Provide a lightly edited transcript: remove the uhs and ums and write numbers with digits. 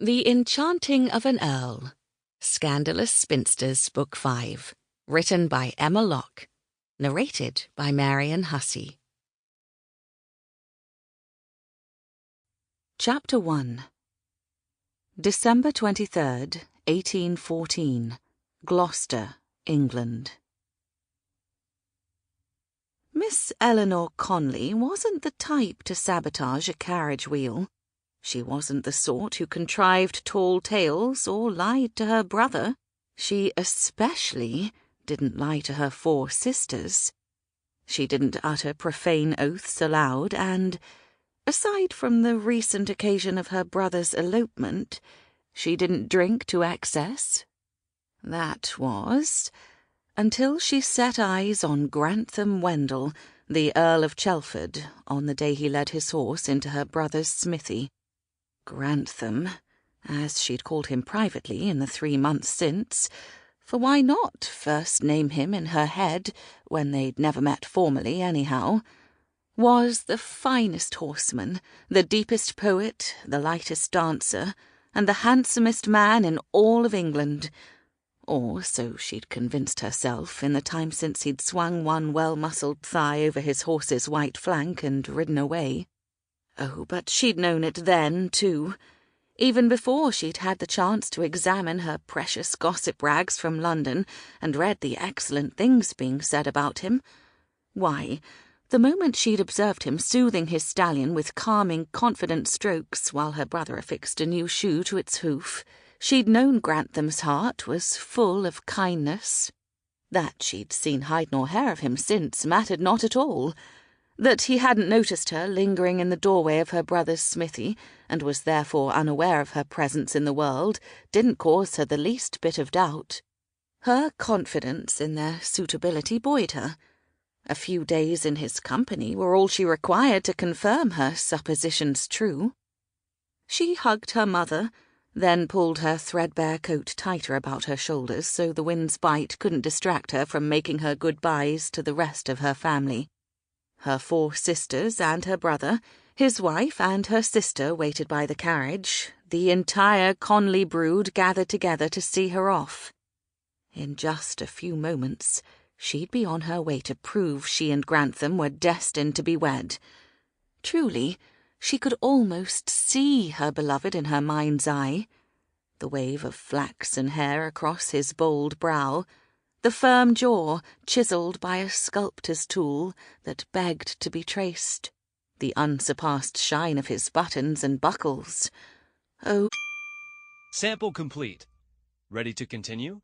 The Enchanting of an Earl, Scandalous Spinsters, Book 5, written by Emma Locke, narrated by Marian Hussey. Chapter 1. December 23rd, 1814, Gloucester, England. Miss Elinor Conley wasn't the type to sabotage a carriage wheel. She wasn't the sort who contrived tall tales or lied to her brother. She especially didn't lie to her 4 sisters. She didn't utter profane oaths aloud, and, aside from the recent occasion of her brother's elopement, she didn't drink to excess. That was until she set eyes on Grantham Wendell, the Earl of Chelford, on the day he led his horse into her brother's smithy. Grantham, as she'd called him privately in the 3 months since, for why not first name him in her head when they'd never met formally anyhow, was the finest horseman, the deepest poet, the lightest dancer, and the handsomest man in all of England. Or so she'd convinced herself in the time since he'd swung one well-muscled thigh over his horse's white flank and ridden away. Oh, but she'd known it then, too, even before she'd had the chance to examine her precious gossip rags from London and read the excellent things being said about him. Why, the moment she'd observed him soothing his stallion with calming, confident strokes while her brother affixed a new shoe to its hoof, she'd known Grantham's heart was full of kindness. That she'd seen hide nor hair of him since mattered not at all. That he hadn't noticed her lingering in the doorway of her brother's smithy, and was therefore unaware of her presence in the world, didn't cause her the least bit of doubt. Her confidence in their suitability buoyed her. A few days in his company were all she required to confirm her suppositions true. She hugged her mother, then pulled her threadbare coat tighter about her shoulders so the wind's bite couldn't distract her from making her goodbyes to the rest of her family. Her 4 sisters and her brother, his wife and her sister waited by the carriage, the entire Conley brood gathered together to see her off. In just a few moments, she'd be on her way to prove she and Grantham were destined to be wed. Truly, she could almost see her beloved in her mind's eye. The wave of flaxen hair across his bold brow, the firm jaw chiselled by a sculptor's tool that begged to be traced, the unsurpassed shine of his buttons and buckles. Oh. Sample complete. Ready to continue?